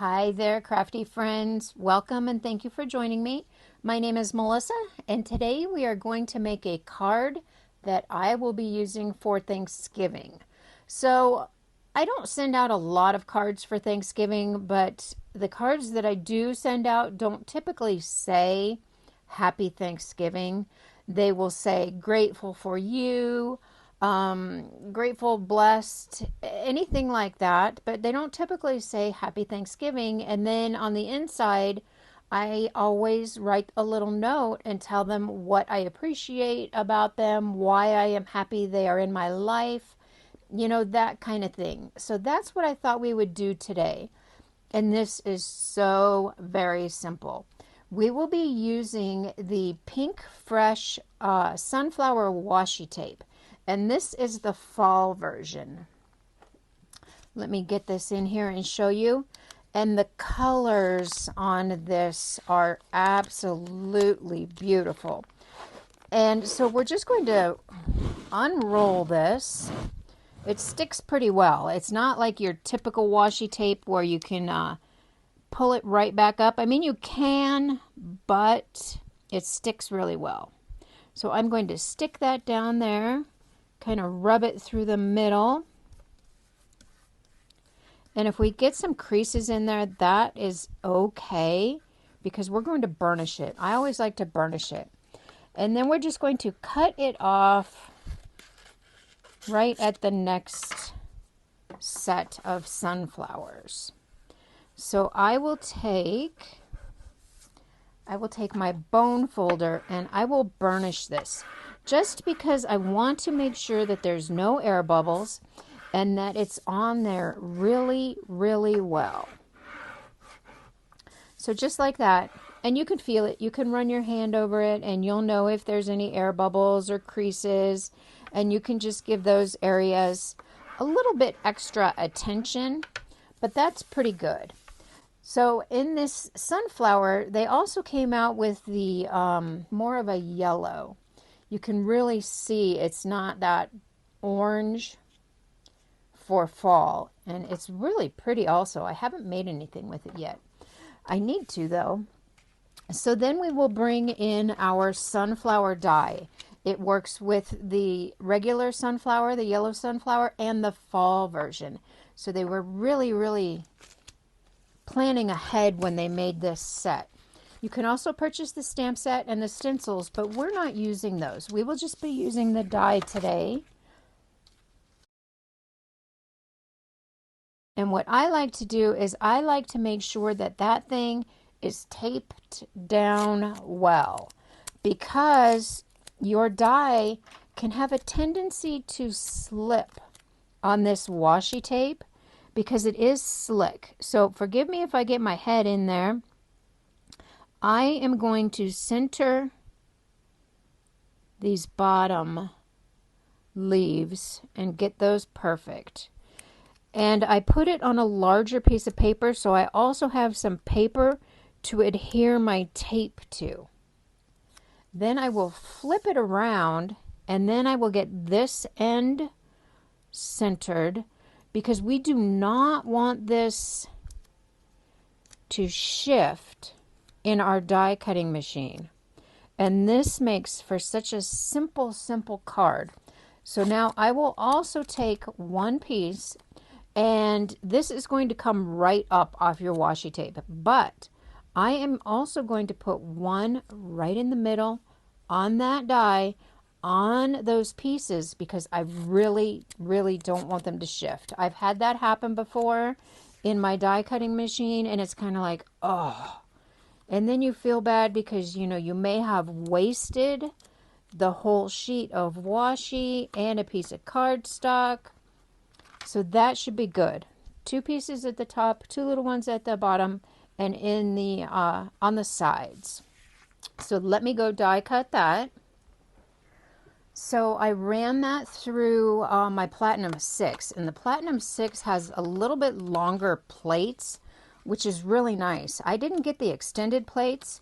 Hi there, crafty friends. Welcome and thank you for joining me. My name is Melissa, and today we are going to make a card that I will be using for Thanksgiving. So I don't send out a lot of cards for Thanksgiving, but the cards that I do send out don't typically say Happy Thanksgiving. They will say grateful for you, grateful, blessed, anything like that, but they don't typically say Happy Thanksgiving. And then on the inside, I always write a little note and tell them what I appreciate about them, why I am happy they are in my life, that kind of thing. So that's what I thought we would do today. And this is so very simple. We will be using the Pinkfresh sunflower washi tape. And this is the fall version. Let me get this in here and show you. And the colors on this are absolutely beautiful. And so we're just going to unroll this. It sticks pretty well. It's not like your typical washi tape where you can pull it right back up. I mean, you can, but it sticks really well. So I'm going to stick that down there, kind of rub it through the middle. And if we get some creases in there, that is okay, because we're going to burnish it. I always like to burnish it. And then we're just going to cut it off right at the next set of sunflowers. So I will take my bone folder and I will burnish this, just because I want to make sure that there's no air bubbles and that it's on there really, really well. So just like that, and you can feel it. You can run your hand over it and you'll know if there's any air bubbles or creases, and you can just give those areas a little bit extra attention, but that's pretty good. So in this sunflower, they also came out with the more of a yellow. You can really see it's not that orange for fall, and it's really pretty also. I haven't made anything with it yet. I need to though. So then we will bring in our sunflower dye. It works with the regular sunflower, the yellow sunflower, and the fall version. So they were really, really planning ahead when they made this set. You can also purchase the stamp set and the stencils, but we're not using those. We will just be using the die today. And what I like to do is I like to make sure that that thing is taped down well, because your die can have a tendency to slip on this washi tape because it is slick. So forgive me if I get my head in there. I am going to center these bottom leaves and get those perfect. And I put it on a larger piece of paper, so I also have some paper to adhere my tape to. Then I will flip it around, and then I will get this end centered, because we do not want this to shift in our die cutting machine. And this makes for such a simple card. So now I will also take one piece, and this is going to come right up off your washi tape, but I am also going to put one right in the middle on that die, on those pieces, because I really, really don't want them to shift. I've had that happen before in my die cutting machine, and it's kind of like, oh. And then you feel bad because, you may have wasted the whole sheet of washi and a piece of cardstock. So that should be good. Two pieces at the top, two little ones at the bottom, and in the on the sides. So let me go die cut that. So I ran that through my Platinum 6, and the Platinum 6 has a little bit longer plates, which is really nice. I didn't get the extended plates,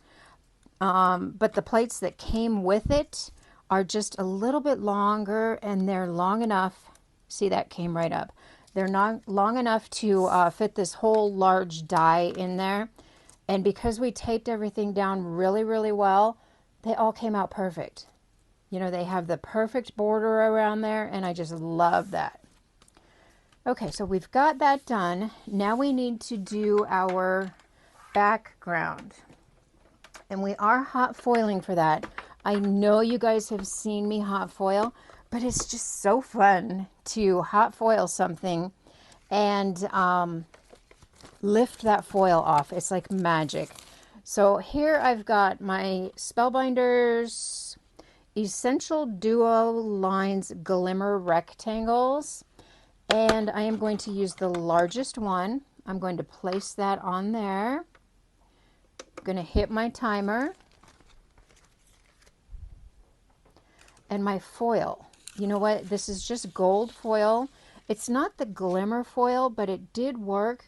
but the plates that came with it are just a little bit longer, and they're long enough. See, that came right up. They're not long enough to fit this whole large die in there. And because we taped everything down really, really well, they all came out perfect. You know, they have the perfect border around there, and I just love that. Okay, so we've got that done. Now we need to do our background. And we are hot foiling for that. I know you guys have seen me hot foil, but it's just so fun to hot foil something and lift that foil off. It's like magic. So here I've got my Spellbinders Essential Duo Lines Glimmer Rectangles. And I am going to use the largest one. I'm going to place that on there. I'm going to hit my timer. And my foil. You know what? This is just gold foil. It's not the glimmer foil, but it did work.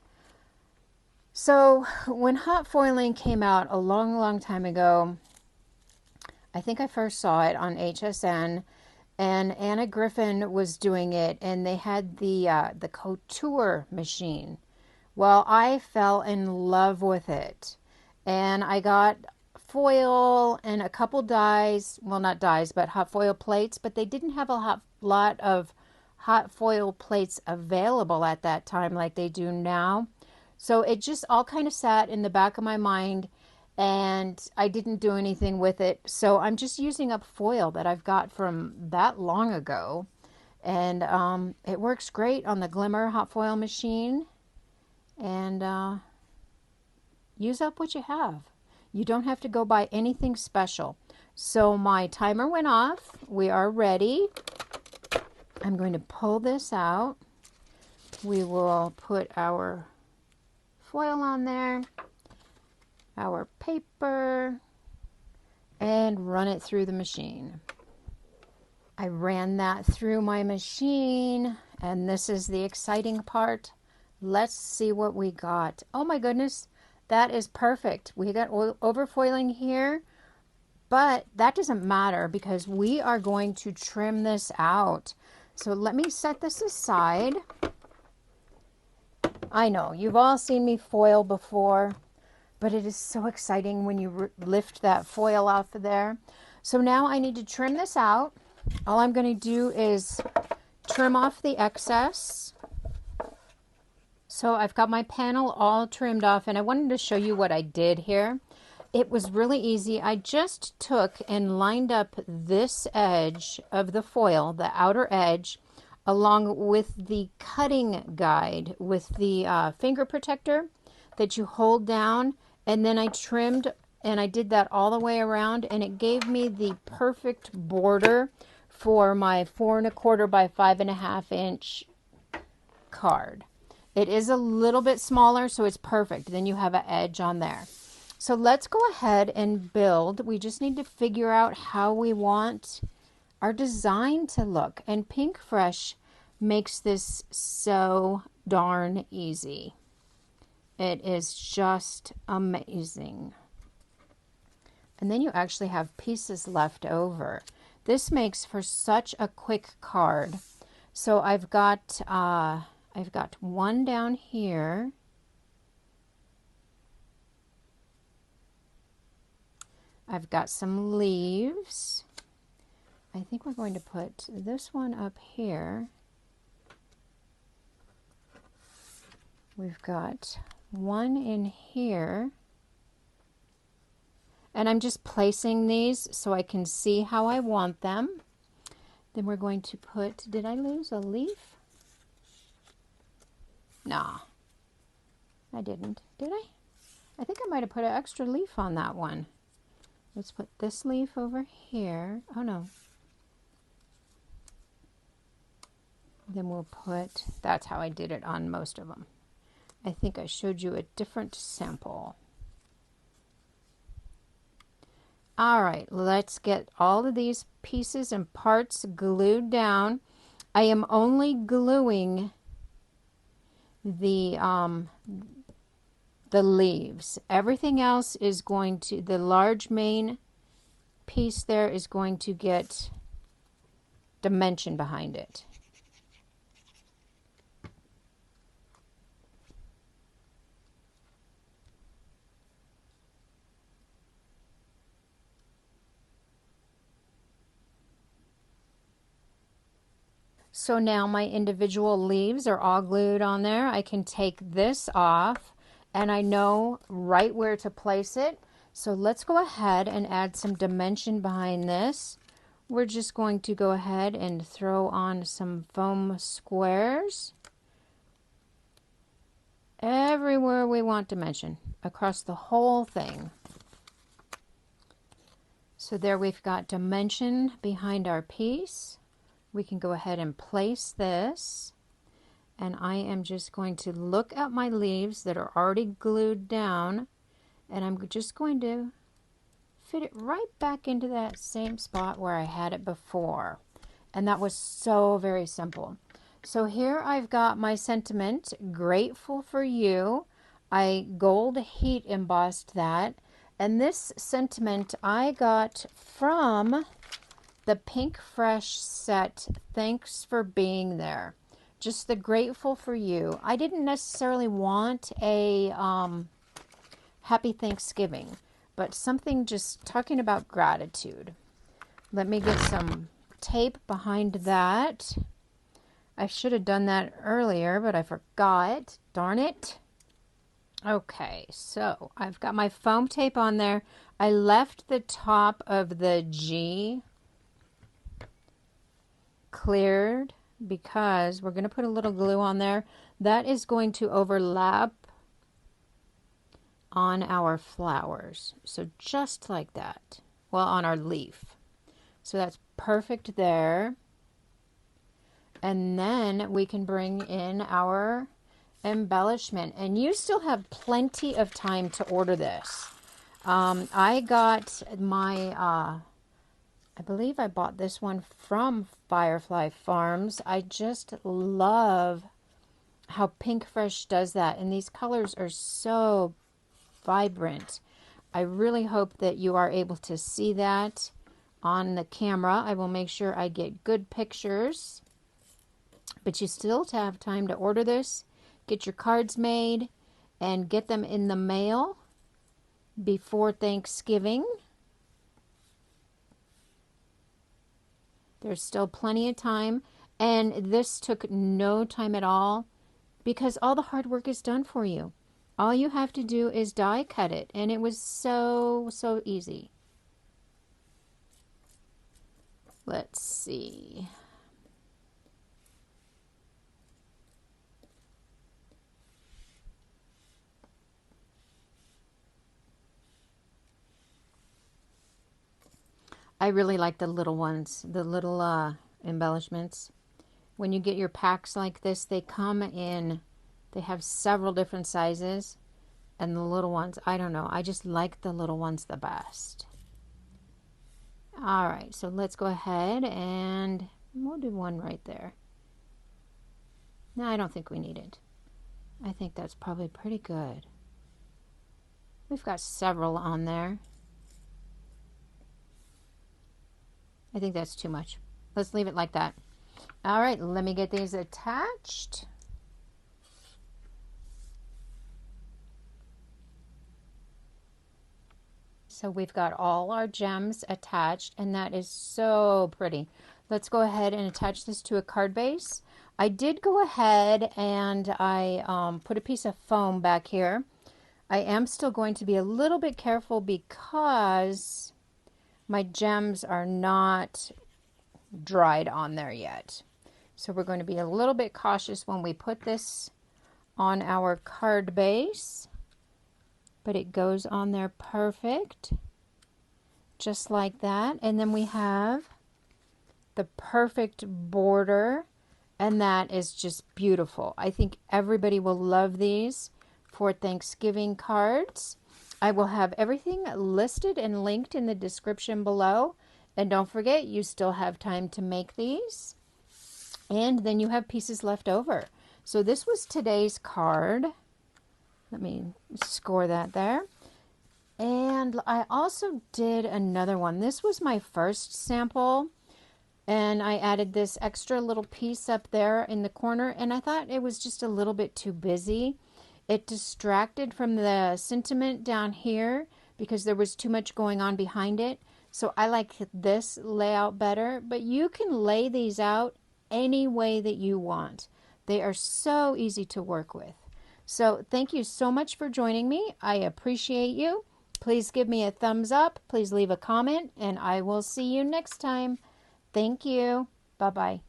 So when hot foiling came out a long, long time ago, I think I first saw it on HSN, and Anna Griffin was doing it, and they had the couture machine. Well, I fell in love with it, and I got foil and a couple dies, well, not dies, but hot foil plates, but they didn't have a lot of hot foil plates available at that time like they do now. So it just all kind of sat in the back of my mind, and I didn't do anything with it. So I'm just using up foil that I've got from that long ago, and it works great on the Glimmer hot foil machine. And use up what you have. You don't have to go buy anything special. So my timer went off. We are ready. I'm going to pull this out. We will put our foil on there, our paper, and run it through the machine. I ran that through my machine, and this is the exciting part. Let's see what we got. Oh my goodness, that is perfect. We got overfoiling here, but that doesn't matter because we are going to trim this out. So let me set this aside. I know, you've all seen me foil before, but it is so exciting when you lift that foil off of there. So now I need to trim this out. All I'm going to do is trim off the excess. So I've got my panel all trimmed off, and I wanted to show you what I did here. It was really easy. I just took and lined up this edge of the foil, the outer edge, along with the cutting guide with the finger protector that you hold down, and then I trimmed, and I did that all the way around, and it gave me the perfect border for my 4 1/4 by 5 1/2 inch card. It is a little bit smaller, so it's perfect. Then you have an edge on there. So let's go ahead and build. We just need to figure out how we want our design to look. And Pinkfresh makes this so darn easy. It is just amazing. And then you actually have pieces left over. This makes for such a quick card. So I've got one down here. I've got some leaves. I think we're going to put this one up here. We've got one in here. And I'm just placing these so I can see how I want them. Then we're going to put, did I lose a leaf? Nah, I didn't, did I? I think I might have put an extra leaf on that one. Let's put this leaf over here. Oh no. Then we'll put, that's how I did it on most of them. I think I showed you a different sample. All right, let's get all of these pieces and parts glued down. I am only gluing the leaves. Everything else is going to, the large main piece there is going to get dimension behind it. So now my individual leaves are all glued on there. I can take this off and I know right where to place it. So let's go ahead and add some dimension behind this. We're just going to go ahead and throw on some foam squares everywhere we want dimension across the whole thing. So there we've got dimension behind our piece. We can go ahead and place this, and I am just going to look at my leaves that are already glued down, and I'm just going to fit it right back into that same spot where I had it before. And that was so very simple. So here I've got my sentiment, grateful for you. I gold heat embossed that, and this sentiment I got from the Pinkfresh set, thanks for being there. Just the grateful for you. I didn't necessarily want a happy Thanksgiving, but something just talking about gratitude. Let me get some tape behind that. I should have done that earlier, but I forgot. Darn it. Okay, so I've got my foam tape on there. I left the top of the G cleared because we're going to put a little glue on there. That is going to overlap on our flowers. So just like that. Well, on our leaf. So that's perfect there. And then we can bring in our embellishment. And you still have plenty of time to order this. I got my... I believe I bought this one from Firefly Farms. I just love how Pinkfresh does that. And these colors are so vibrant. I really hope that you are able to see that on the camera. I will make sure I get good pictures. But you still have time to order this, get your cards made, and get them in the mail before Thanksgiving. There's still plenty of time, and this took no time at all because all the hard work is done for you. All you have to do is die cut it, and it was so easy. Let's see. I really like the little ones, the little embellishments. When you get your packs like this, they come in, they have several different sizes. And the little ones, I don't know, I just like the little ones the best. All right, so let's go ahead and we'll do one right there. No, I don't think we need it. I think that's probably pretty good. We've got several on there. I think that's too much. Let's leave it like that. All right, let me get these attached. So we've got all our gems attached, and that is so pretty. Let's go ahead and attach this to a card base. I did go ahead and I put a piece of foam back here. I am still going to be a little bit careful because my gems are not dried on there yet. So we're going to be a little bit cautious when we put this on our card base. But it goes on there perfect. Just like that. And then we have the perfect border. And that is just beautiful. I think everybody will love these for Thanksgiving cards. I will have everything listed and linked in the description below. And don't forget, you still have time to make these. And then you have pieces left over. So this was today's card. Let me score that there. And I also did another one. This was my first sample. And I added this extra little piece up there in the corner. And I thought it was just a little bit too busy. It distracted from the sentiment down here because there was too much going on behind it. So I like this layout better. But you can lay these out any way that you want. They are so easy to work with. So thank you so much for joining me. I appreciate you. Please give me a thumbs up. Please leave a comment, and I will see you next time. Thank you. Bye-bye.